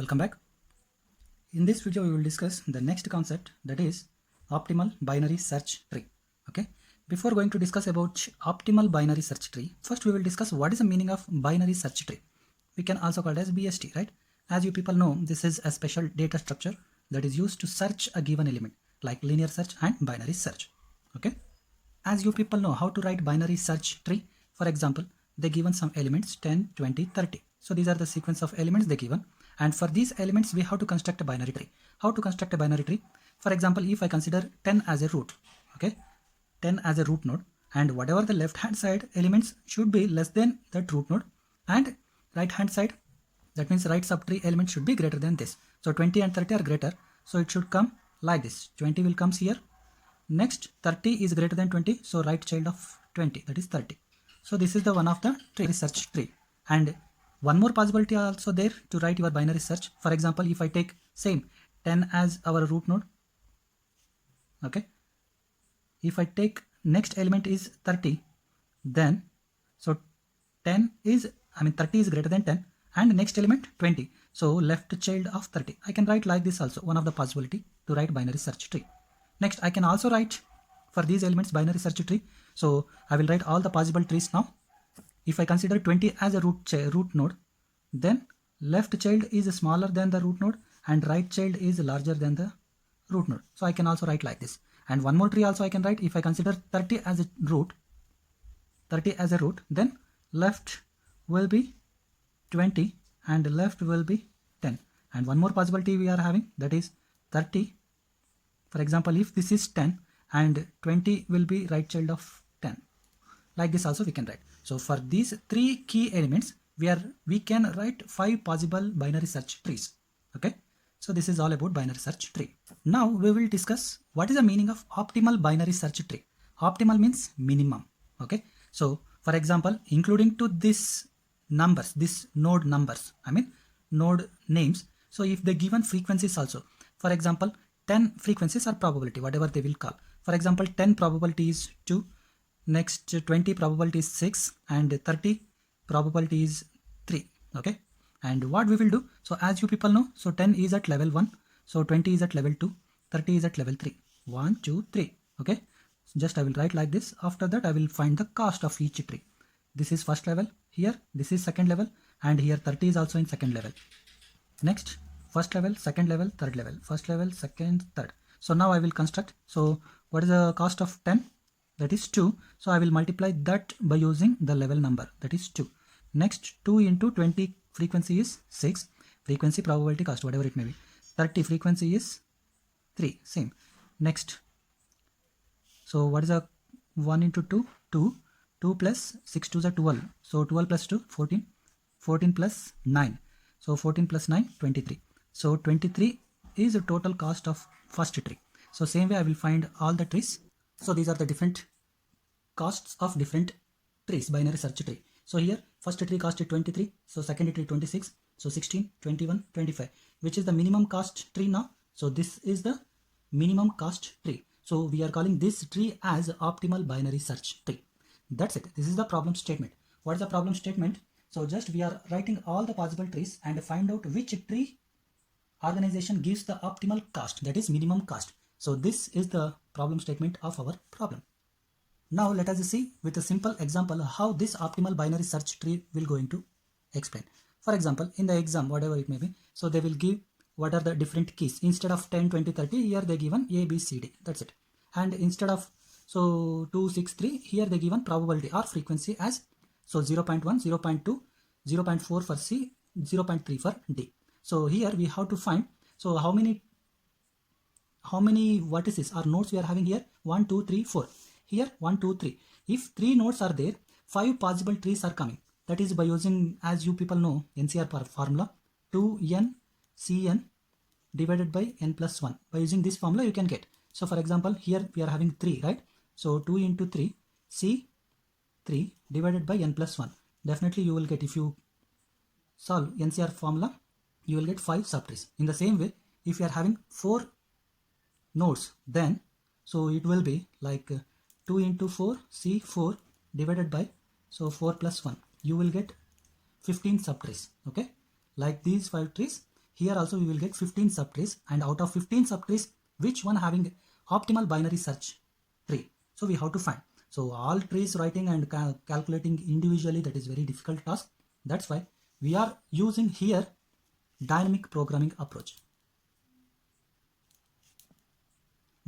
Welcome back. In this video, we will discuss the next concept, that is optimal binary search tree. Okay. Before going to discuss about optimal binary search tree, first we will discuss what is the meaning of binary search tree. We can also call it as BST, right? As you people know, this is a special data structure that is used to search a given element, like linear search and binary search. Okay. As you people know how to write binary search tree, for example, they given some elements 10, 20, 30. So these are the sequence of elements they given. And for these elements, we have to construct a binary tree. How to construct a binary tree? For example, if I consider 10 as a root, okay, 10 as a root node, and whatever the left hand side elements should be less than that root node, and right hand side, that means right subtree element should be greater than this. So 20 and 30 are greater, so it should come like this. 20 will comes here. Next 30 is greater than 20, so right child of 20, that is 30. So this is the one of the tree search tree. And one more possibility also there to write your binary search. For example, if I take same 10 as our root node, okay, if I take next element is 30, then so 30 is greater than 10, and next element 20, so left child of 30. I can write like this also, one of the possibility to write binary search tree. Next, I can also write for these elements binary search tree. So I will write all the possible trees now. If I consider 20 as a root node, then left child is smaller than the root node and right child is larger than the root node. So I can also write like this. And one more tree also I can write. If I consider 30 as a root, then left will be 20 and left will be 10. And one more possibility we are having, that is 30. For example, if this is 10 and 20 will be right child of 10. Like this also we can write. So for these three key elements, we can write 5 possible binary search trees. Okay. So this is all about binary search tree. Now we will discuss what is the meaning of optimal binary search tree. Optimal means minimum. Okay. So for example, including to this numbers, this node numbers, node names. So if they given frequencies also, for example, 10 frequencies are probability, whatever they will call. For example, 10 probability is 2, next 20 probability is 6, and 30 probability is 3. Okay. And what we will do, so as you people know, so 10 is at level 1, so 20 is at level 2, 30 is at level 3. 1, 2, 3. Okay. So just I will write like this. After that, I will find the cost of each tree. This is first level, here this is second level, and here 30 is also in second level. Next, first level, second level, third level, first level, second, third. So now I will construct. So what is the cost of 10? That is 2. So I will multiply that by using the level number, that is 2. Next, 2 into 20 frequency is 6. Frequency, probability, cost, whatever it may be. 30 frequency is 3. Same. Next. So what is a 1 into 2? 2. 2 plus 6 2 is 12. So 12 plus 2, 14. 14 plus 9. So 14 plus 9, 23. So 23 is the total cost of first tree. So same way I will find all the trees. So these are the different costs of different trees, binary search tree. So here first tree cost is 23. So second tree 26. So 16, 21, 25. Which is the minimum cost tree now? So this is the minimum cost tree. So we are calling this tree as optimal binary search tree. That's it. This is the problem statement. What is the problem statement? So just we are writing all the possible trees and find out which tree organization gives the optimal cost, that is minimum cost. So this is the problem statement of our problem. Now let us see with a simple example how this optimal binary search tree will going to explain. For example, in the exam, whatever it may be, so they will give what are the different keys. Instead of 10, 20, 30, here they given A, B, C, D. That's it. And instead of 2, 6, 3, here they given probability or frequency as 0.1, 0.2, 0.4 for C, 0.3 for D. So here we have to find, so how many vertices or nodes we are having here? 1, 2, 3, 4. Here 1, 2, 3. If 3 nodes are there, 5 possible trees are coming. That is by using, as you people know, NCR formula, 2n Cn divided by n plus 1. By using this formula you can get. So for example, here we are having 3, right? So 2 into 3, C3 divided by n plus 1. Definitely you will get, if you solve NCR formula, you will get 5 subtrees. In the same way, if you are having 4 nodes, then so it will be like 2 into 4, C4 divided by, so 4 plus 1. You will get 15 subtrees. Okay. Like these 5 trees. here also we will get 15 subtrees, and out of 15 subtrees, which one having optimal binary search tree? So we have to find. So all trees writing and calculating individually, that is very difficult task. That's why we are using here dynamic programming approach.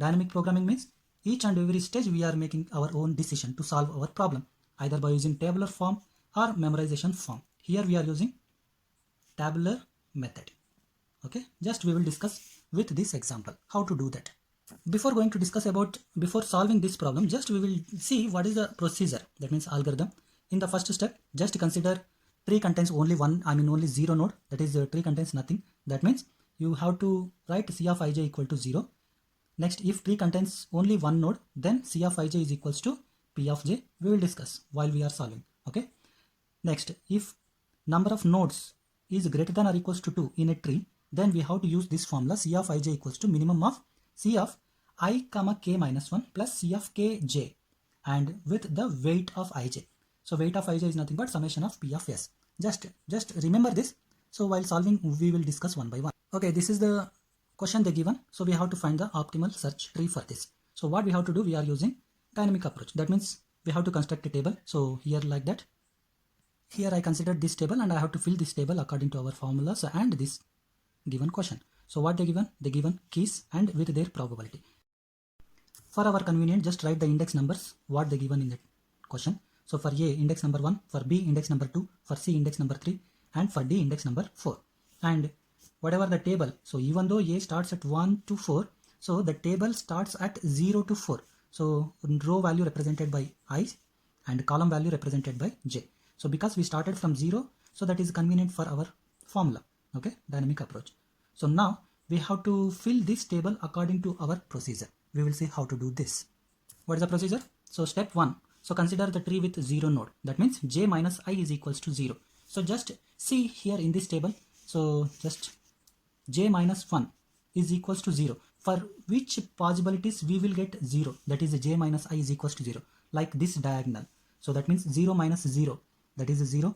Dynamic programming means each and every stage we are making our own decision to solve our problem, either by using tabular form or memorization form. Here we are using tabular method. Okay, just we will discuss with this example how to do that. Before going to discuss about, before solving this problem, just we will see what is the procedure, that means algorithm. In the first step, just consider tree contains only only 0 node, that is tree contains nothing. That means you have to write C of ij equal to 0. Next, if tree contains only one node, then C of ij is equals to P of j. We will discuss while we are solving. Okay. Next, if number of nodes is greater than or equals to 2 in a tree, then we have to use this formula C of ij equals to minimum of C of I comma k minus 1 plus C of k j, and with the weight of ij. So weight of ij is nothing but summation of P of s. Just remember this. So while solving, we will discuss one by one. Okay, this is the question they given. So we have to find the optimal search tree for this. So what we have to do, we are using dynamic approach. That means we have to construct a table. So here like that. Here I considered this table and I have to fill this table according to our formulas and this given question. So what they given? They given keys and with their probability. For our convenience, just write the index numbers what they given in the question. So for A, index number 1, for B, index number 2, for C, index number 3, and for D, index number 4. And whatever the table, so even though A starts at 1 to 4, so the table starts at 0 to 4. So row value represented by I and column value represented by J. So because we started from 0, so that is convenient for our formula. Okay, dynamic approach. So now we have to fill this table according to our procedure. We will see how to do this. What is the procedure? So step 1. So consider the tree with 0 node. That means j minus I is equals to 0. So just see here in this table. So just j minus 1 is equals to 0. For which possibilities we will get 0? That is j minus I is equals to 0. Like this diagonal. So that means 0 minus 0. That is 0.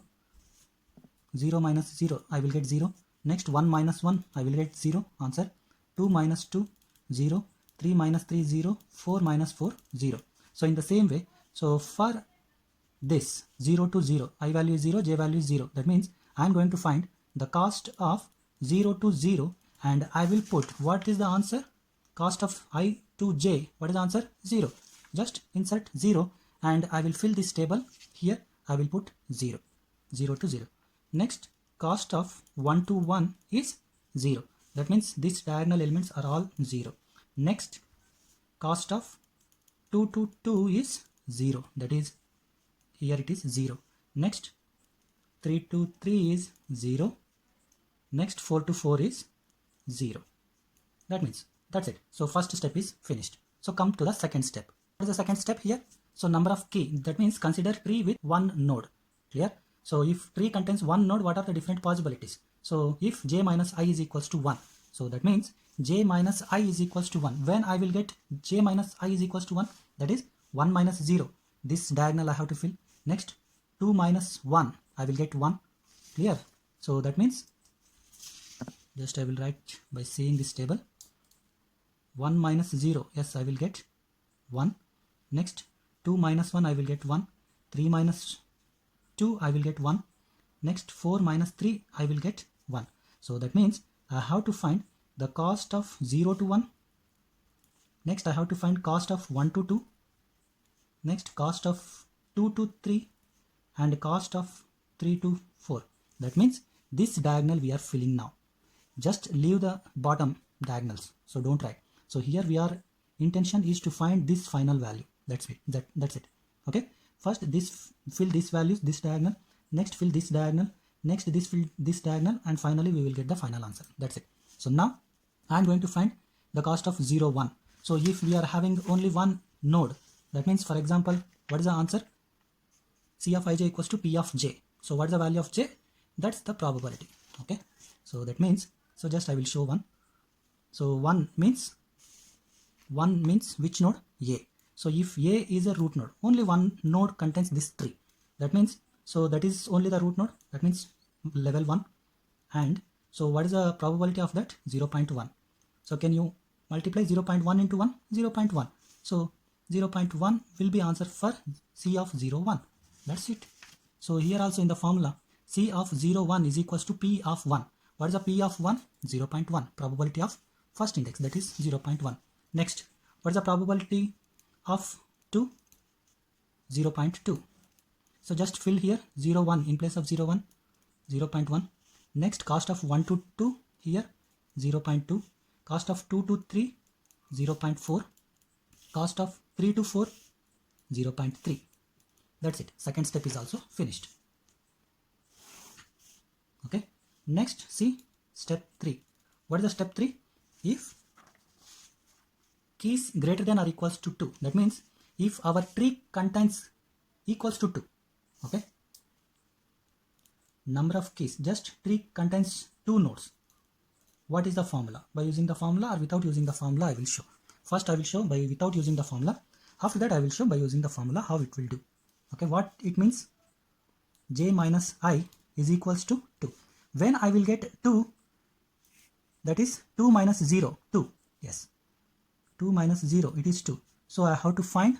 0 minus 0. I will get 0. Next 1 minus 1. I will get 0. Answer. 2 minus 2. 0. 3 minus 3. 0. 4 minus 4. 0. So in the same way. So for this 0 to 0, I value is 0, j value is 0. That means I am going to find the cost of 0 to 0 and I will put what is the answer? Cost of I to j. What is the answer? 0. Just insert 0 and I will fill this table. Here I will put 0. 0 to 0. Next, cost of 1 to 1 is 0. That means these diagonal elements are all 0. Next, cost of 2 to 2 is 0. That is, here it is 0. Next, 3 to 3 is 0. Next, 4 to 4 is 0. That means, that's it. So first step is finished. So come to the second step. What is the second step here? So number of key. That means consider tree with one node. Clear? So if tree contains one node, what are the different possibilities? So if j minus I is equals to 1. So that means j minus I is equals to 1. When I will get j minus I is equals to 1, that is 1 minus 0. This diagonal I have to fill. Next, 2 minus 1. I will get 1. Clear? So that means, just I will write by seeing this table. 1 minus 0. Yes, I will get 1. Next, 2 minus 1. I will get 1. 3 minus 2. I will get 1. Next, 4 minus 3. I will get 1. So that means I have to find the cost of 0 to 1. Next, I have to find cost of 1 to 2. Next, cost of 2 to 3 and cost of 3 to 4. That means this diagonal we are filling now. Just leave the bottom diagonals. So don't write. So here we are, intention is to find this final value. That's it. That's it. Okay. First this fill these values, this diagonal. Next fill this diagonal. Next this fill this diagonal, and finally we will get the final answer. That's it. So now I am going to find the cost of 0, 1. So if we are having only one node, that means, for example, what is the answer? C of ij equals to P of j. So what is the value of j? That's the probability. Okay. So that means, so just I will show 1. So 1 means which node? A. So if A is a root node, only one node contains this tree. That means, so that is only the root node. That means level 1. And So what is the probability of that? 0.1. So can you multiply 0.1 into 1? 0.1. So 0.1 will be answer for C of 01. That's it. So here also in the formula, C of 01 is equals to P of 1. What is the P of 1? 0.1. Probability of first index, that is 0.1. Next, what is the probability of 2? 0.2. So just fill here 01 in place of 01, 0.1. Next, cost of 1 to 2 here 0.2. Cost of 2 to 3 0.4. Cost of 3 to 4 0.3. That's it. Second step is also finished. Okay. Next, see step 3. What is the step 3? If keys greater than or equals to 2, that means if our tree contains equals to 2, okay, number of keys, just tree contains 2 nodes. What is the formula? By using the formula or without using the formula, I will show. First I will show by without using the formula. After that I will show by using the formula how it will do. Okay, what it means? J minus I is equals to 2. When I will get 2, that is 2 minus 0, 2. Yes, 2 minus 0, it is 2. So I have to find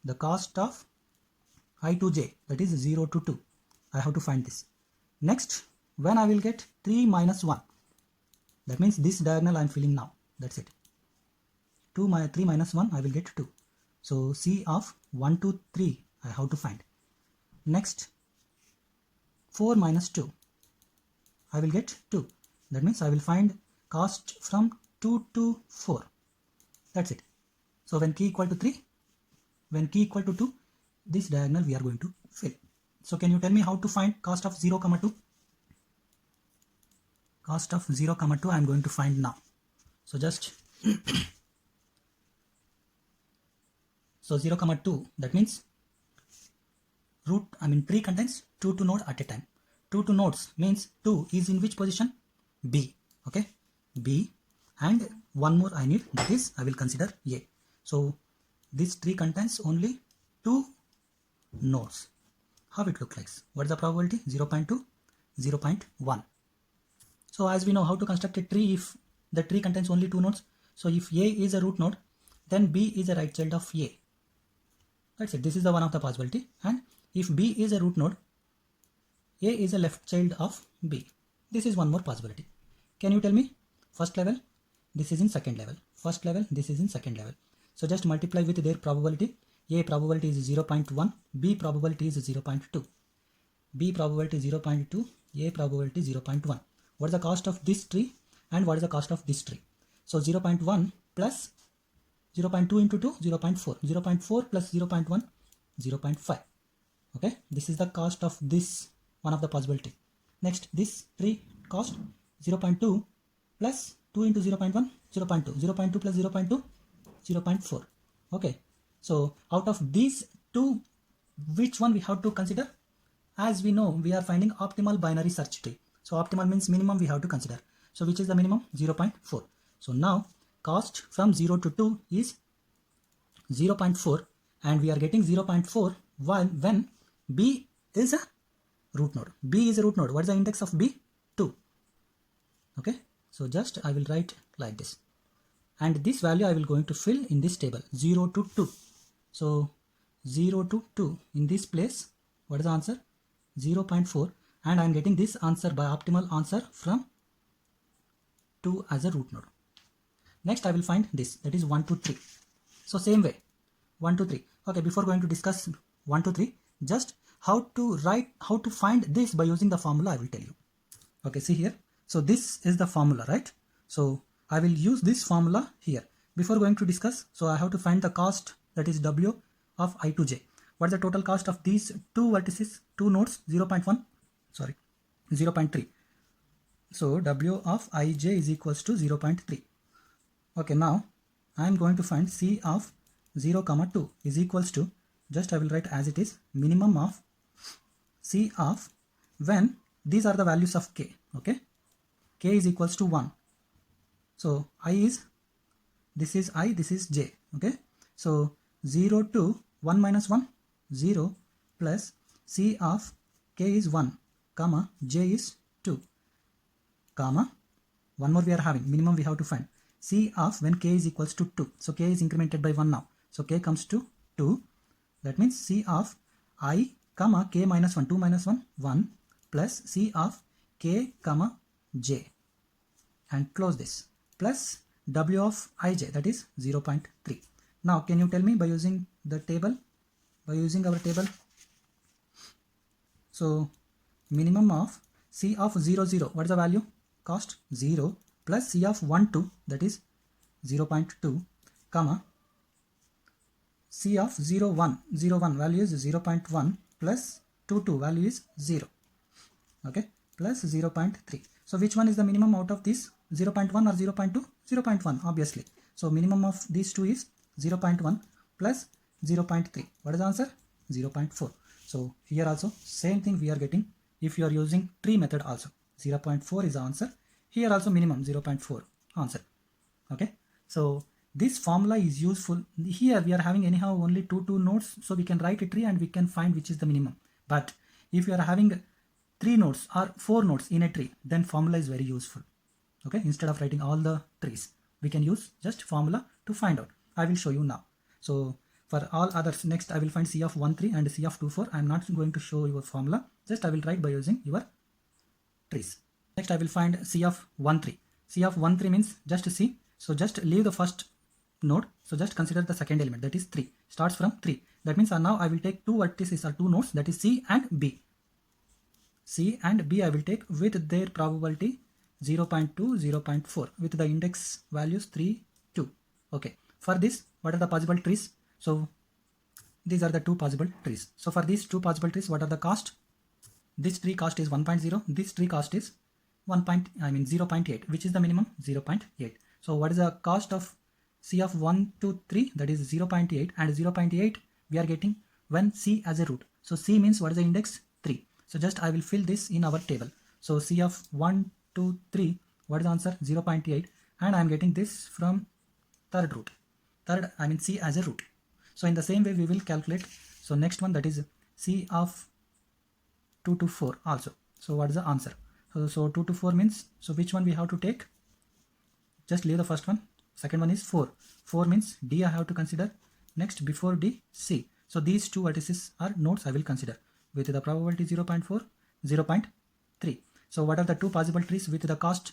the cost of I to j, that is 0 to 2. I have to find this. Next, when I will get 3 minus 1, that means this diagonal I am filling now. That's it. 3 minus 1, I will get 2. So C of 1 to 3 I have to find. Next, 4 minus 2, I will get 2. That means I will find cost from 2 to 4. That's it. So when key equal to 3, when key equal to 2, this diagonal we are going to fill. So can you tell me how to find cost of 0, 2? Cost of 0, 2 I am going to find now. So just so 0, 2, that means tree contains 2 nodes at a time. 2 nodes means 2 is in which position? B. Okay, B, and one more I need, that is I will consider A. So this tree contains only 2 nodes. How it looks like? What is the probability? 0.2, 0.1. So as we know how to construct a tree if the tree contains only 2 nodes. So if A is a root node, then B is a right child of A. That's it. This is the one of the possibility. And if B is a root node, A is a left child of B. This is one more possibility. Can you tell me? First level, this is in second level. First level, this is in second level. So just multiply with their probability. A probability is 0.1, B probability is 0.2. B probability 0.2, A probability 0.1. What is the cost of this tree and what is the cost of this tree? So 0.1 plus 0.2 into 2, 0.4. 0.4 plus 0.1, 0.5. Okay, this is the cost of this one of the possibility. Next, this tree cost 0.2 plus 2 into 0.1, 0.2. 0.2 plus 0.2, 0.4. Okay, so out of these two, which one we have to consider? As we know, we are finding optimal binary search tree. So optimal means minimum we have to consider. So which is the minimum? 0.4. So now cost from 0 to 2 is 0.4 and we are getting 0.4 while when B is a root node. B is a root node. What is the index of B? 2. Okay, so just I will write like this. And this value I will going to fill in this table 0 to 2. So 0 to 2 in this place, what is the answer? 0.4, and I am getting this answer by optimal answer from 2 as a root node. Next I will find this, that is 1 to 3. So same way 1 to 3. Okay, before going to discuss 1 to 3, just how to find this by using the formula I will tell you. Okay, see here. So this is the formula, right? So I will use this formula here. Before going to discuss, so I have to find the cost, that is W of I to j. What is the total cost of these two vertices, two nodes? 0.3. So W of ij is equals to 0.3. Okay, now I am going to find C of 0, 2 is equals to, just I will write as it is, minimum of C of when these are the values of k. Okay, k is equals to 1. So I is, this is I, this is j. Okay, so 0 to 1 minus 1, 0 plus C of k is 1, comma j is 2, comma, one more we are having, minimum we have to find, C of when k is equals to 2. So k is incremented by 1 now. So k comes to 2. That means C of I comma k minus 1, 2 minus 1, 1 plus C of k comma j, and close this, plus W of ij, that is 0.3. Now can you tell me by using the table, by using our table, so minimum of C of 0, 0, what is the value? Cost 0 plus C of 1, 2, that is 0.2, comma C of 0, 1, 0, 1 value is 0.1 plus 2, 2 value is 0, okay, plus 0.3. So which one is the minimum out of this, 0.1 or 0.2? 0.1 obviously. So minimum of these two is 0.1 plus 0.3. What is the answer? 0.4. So here also same thing we are getting if you are using tree method also. 0.4 is the answer. Here also minimum 0.4 answer. Okay. So this formula is useful. Here we are having anyhow only two nodes, so we can write a tree and we can find which is the minimum. But if you are having 3 nodes or 4 nodes in a tree, then formula is very useful. Okay, instead of writing all the trees, we can use just formula to find out. I will show you now. So for all others, next I will find C of 1, 3 and C of 2, 4. I am not going to show your formula, just I will write by using your trees. Next I will find C of 1, 3. C of 1, 3 means just C. So just leave the first node. So just consider the second element, that is 3. Starts from 3. That means now I will take 2 vertices or 2 nodes, that is C and B. C and B I will take with their probability 0.2, 0.4 with the index values 3, 2. Okay. For this, what are the possible trees? So these are the 2 possible trees. So for these 2 possible trees, what are the cost? This tree cost is 1.0. This tree cost is 0.8, which is the minimum 0.8. So what is the cost of C of 1, 2, 3? That is 0.8, and 0.8 we are getting when C as a root. So C means what is the index? 3. So just I will fill this in our table. So C of 1, 2, 3, what is the answer? 0.8, and I am getting this from third root. C as a root. So in the same way we will calculate. So next one, that is C of 2 to 4 also. So what is the answer? So 2 to 4 means, so which one we have to take? Just leave the first one. Second one is 4. 4 means D I have to consider. Next before D, C. So these 2 vertices are nodes I will consider with the probability 0.4, 0.3. So what are the 2 possible trees with the cost?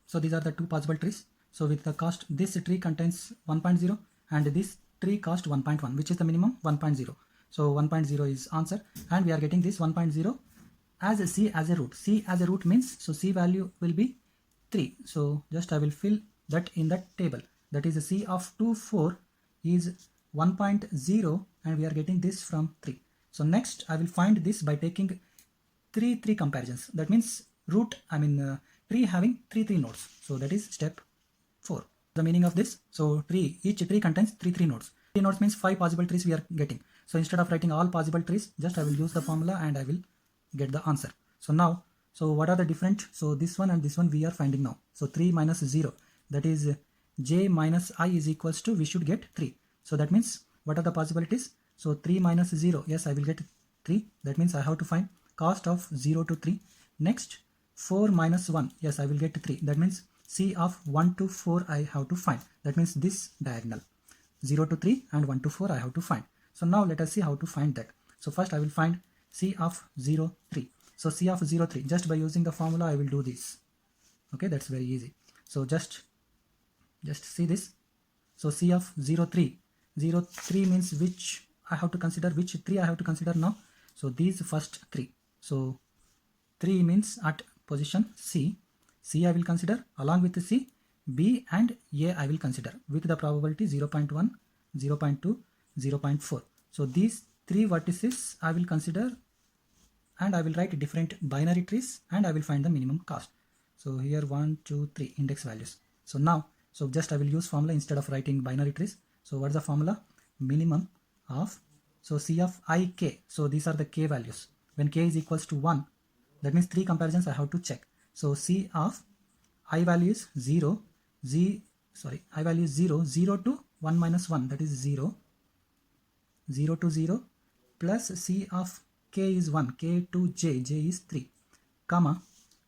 So these are the 2 possible trees. So with the cost, this tree contains 1.0 and this tree cost 1.1, which is the minimum 1.0. So 1.0 is answer, and we are getting this 1.0 as a C as a root. C as a root means, so C value will be 3. So just I will fill that in that table. That is a C of 2, 4 is 1.0, and we are getting this from 3. So next I will find this by taking 3 comparisons. That means tree having 3 nodes. So that is step 4. The meaning of this, so each tree contains 3 nodes. 3 nodes means 5 possible trees we are getting. So instead of writing all possible trees, just I will use the formula and I will get the answer. So now, so what are the different? So this one and this one we are finding now. So 3 minus 0, that is j minus I is equals to, we should get 3. So that means what are the possibilities? So 3 minus 0, yes, I will get 3. That means I have to find cost of 0 to 3. Next 4 minus 1, yes, I will get 3. That means C of 1 to 4 I have to find. That means this diagonal 0 to 3 and 1 to 4 I have to find. So now let us see how to find that. So first I will find C of 0, 3. So C of 0, 3, just by using the formula I will do this. Okay, that's very easy. So just see this. So C of 0, 3. 0, 3 means which I have to consider, which 3 I have to consider now. So these first 3. So 3 means at position C. C I will consider along with the C, B and A I will consider with the probability 0.1, 0.2, 0.4. So these 3 vertices I will consider, and I will write different binary trees and I will find the minimum cost. So here 1, 2, 3 index values. So now, so just I will use formula instead of writing binary trees. So what is the formula? Minimum of, so C of I k. So these are the k values. When k is equals to 1, that means 3 comparisons I have to check. So C of I value is 0, I value is 0, 0 to 1 minus 1, that is 0, 0 to 0, plus C of k is 1, k to j is 3, comma,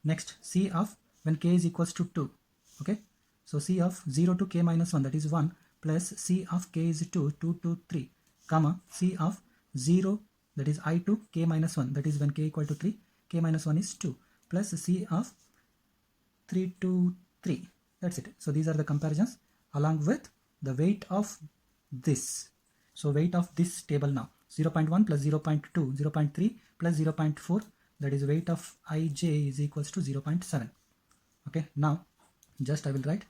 Next, C of when k is equals to 2. Okay, so C of 0 to k minus 1, that is 1, plus C of k is 2 to 3, comma C of 0, that is I to k minus 1, that is when k equal to 3, k minus 1 is 2, plus C of 3 to 3. That's it. So these are the comparisons along with the weight of this. So weight of this table now, 0.1 plus 0.2, 0.3 plus 0.4, that is weight of ij is equals to 0.7. Okay, now just I will write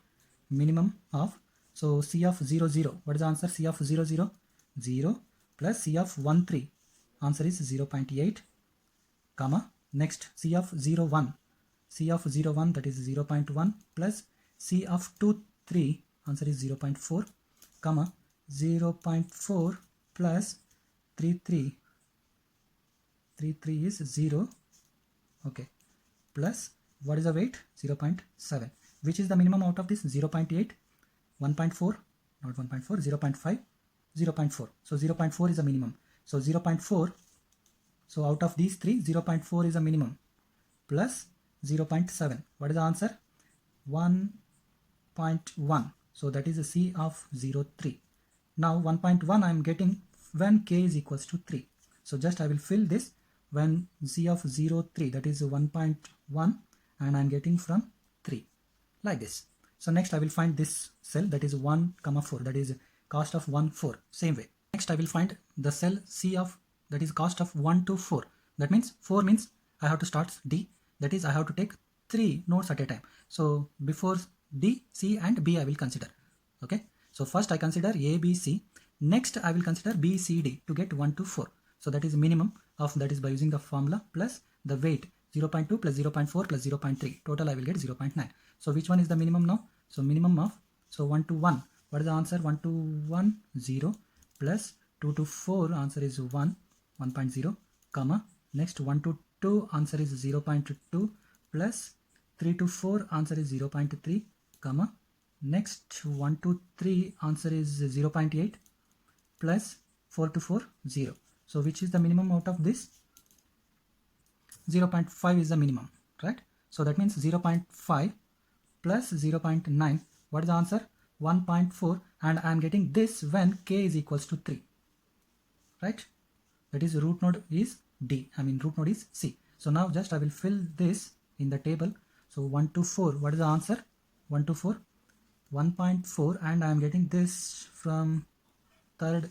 minimum of, so C of 0, 0. What is the answer? C of 0, 0, 0 plus C of 1, 3. Answer is 0.8, comma, next C of 0, 1. C of 0, 1, that is 0.1 plus C of 2, 3. Answer is 0.4, comma, 0.4 plus 3, 3. 3, 3 is 0. Okay, plus what is the weight? 0.7. Which is the minimum out of this? 0.8, 1.4, not 1.4, 0.5, 0.4. So 0.4 is a minimum. So 0.4, so out of these three, 0.4 is a minimum, plus 0.7. What is the answer? 1.1. So that is a C of 0, 3. Now 1.1 I am getting when k is equals to 3. So just I will fill this when C of 0, 3, that is 1.1, and I am getting from 3, like this. So next I will find this cell, that is 1, 4, that is cost of 1, 4, same way. Next I will find the cell C of, that is cost of 1 to 4. That means 4 means I have to start D, that is I have to take 3 nodes at a time. So before D, C and B I will consider. Okay, so first I consider A, B, C. Next I will consider B, C, D to get 1 to 4. So that is minimum of, that is by using the formula, plus the weight 0.2 plus 0.4 plus 0.3. Total I will get 0.9. So which one is the minimum now? So minimum of, so 1 to 1. What is the answer? 1 to 1, 0, plus 2 to 4, answer is 1, 1.0, comma, next 1 to 2, answer is 0.2, plus 3 to 4, answer is 0.3, comma, next 1 to 3, answer is 0.8, plus 4 to 4, 0. So which is the minimum out of this? 0.5 is the minimum, right? So that means 0.5 plus 0.9. What is the answer? 1.4, and I am getting this when k is equals to 3, right? That is root node is D, root node is C. So now just I will fill this in the table. So 1 to 4, what is the answer? 1 to 4, 1.4, and I am getting this from third,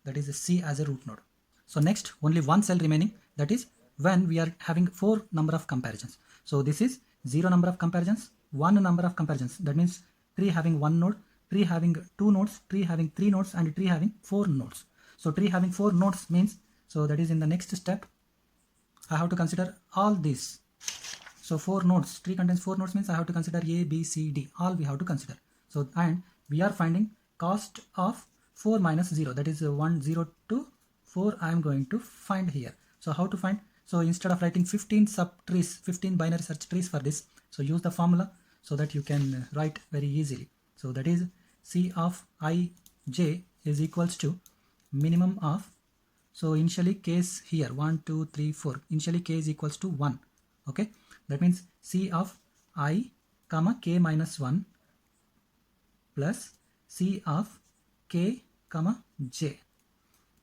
that is C as a root node. So next only one cell remaining, that is when we are having 4 number of comparisons. So this is 0 number of comparisons, 1 number of comparisons, that means tree having 1 node, tree having 2 nodes, tree having 3 nodes, and tree having 4 nodes. So tree having 4 nodes means, so that is in the next step I have to consider all these. So 4 nodes, tree contains 4 nodes means I have to consider A, B, C, D, all we have to consider. So and we are finding cost of 4 minus 0, that is 1, 0 to 4 I am going to find here. So how to find? So instead of writing 15 subtrees, 15 binary search trees for this, so use the formula so that you can write very easily. So that is C of I, J is equals to minimum of, so initially case here 1, 2, 3, 4, initially k is equals to 1. Okay, that means C of I comma k minus 1 plus C of k comma j,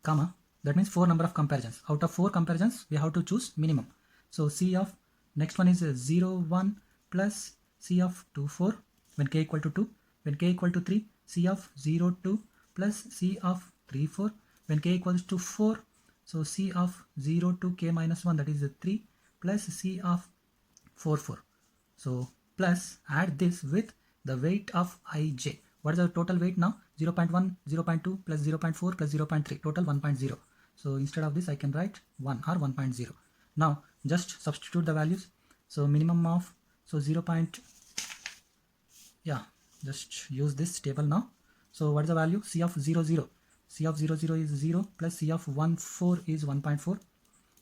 comma, that means 4 number of comparisons. Out of 4 comparisons we have to choose minimum. So C of, next one is 0, 1 plus C of 2, 4 when k equal to 2, when k equal to 3, C of 0, 2 plus C of 3, 4 when k equals to 4, so C of 0 to k minus 1, that is 3 plus C of 4, 4. So plus add this with the weight of ij. What is the total weight now? 0.1, 0.2 plus 0.4 plus 0.3, total 1.0. So instead of this I can write 1 or 1.0. Now just substitute the values. So minimum of, so 0. Yeah, just use this table now. So what is the value? C of 0, 0. C of 0, 0 is 0 plus C of 1, 4 is 1.4,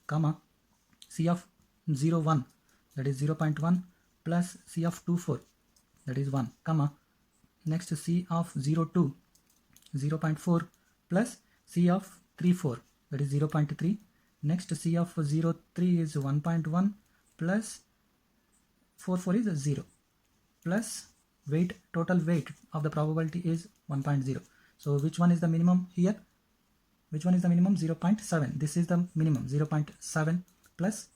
comma, C of 0, 1, that is 0.1 plus C of 2, 4, that is 1, comma, next C of 0, 2, 0.4 plus C of 3, 4, that is 0.3, next C of 0, 3 is 1.1 plus 4 is 0 plus weight, total weight of the probability is 1.0. So which one is the minimum here? Which one is the minimum? 0.7. This is the minimum, 0.7 plus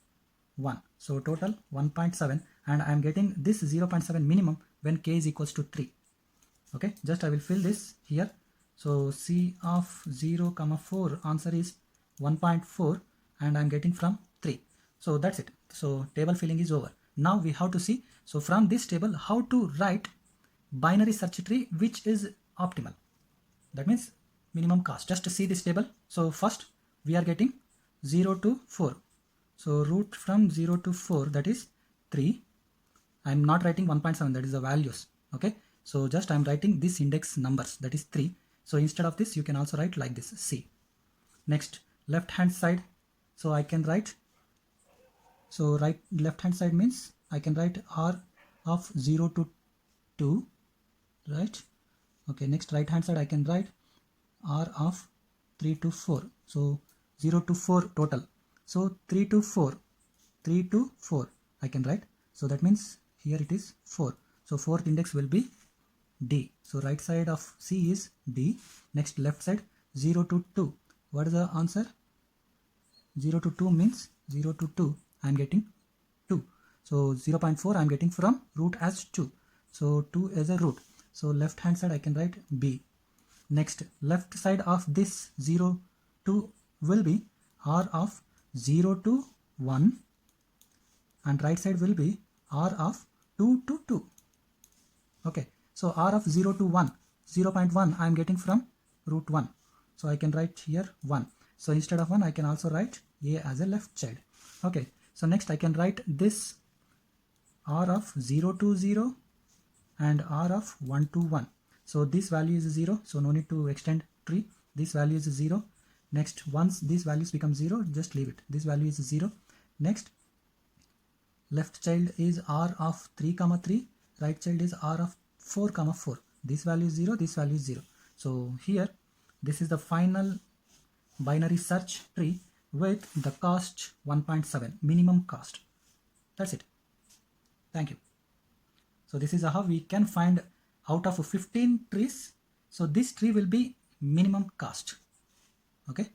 1. So total 1.7, and I am getting this 0.7 minimum when k is equals to 3. Okay, just I will fill this here. So C of 0, 4 answer is 1.4 and I am getting from 3. So that's it. So table filling is over. Now we have to see, so from this table, how to write binary search tree which is optimal. That means minimum cost. Just to see this table. So first we are getting 0 to 4. So root from 0 to 4, that is 3. I am not writing 1.7, that is the values. Okay. So just I am writing this index numbers, that is 3. So instead of this, you can also write like this, C. Next, left hand side. So I can write, so left hand side means I can write R of 0 to 2, right? Okay, next right hand side I can write R of 3 to 4. So 0 to 4 total. So 3 to 4 I can write. So that means here it is 4. So fourth index will be D. So right side of C is D. Next left side 0 to 2. What is the answer? 0 to 2 means 0 to 2 I am getting 2. So 0.4 I am getting from root as 2. So 2 is a root. So left hand side I can write B. Next left side of this 0 to will be R of 0 to 1 and right side will be R of 2 to 2. Okay, so R of 0 to 1, 0.1 I am getting from root 1. So I can write here 1. So instead of 1 I can also write A as a left child. Okay, so next I can write this R of 0 to 0 and R of 1 to 1. So this value is 0, so no need to extend tree. This value is 0. Next, once these values become 0, just leave it. This value is 0. Next, left child is R of 3, 3. Right child is R of 4, 4. This value is 0, this value is 0. So here, this is the final binary search tree with the cost 1.7, minimum cost. That's it. Thank you. So this is how we can find out of 15 trees. So this tree will be minimum cost. Okay.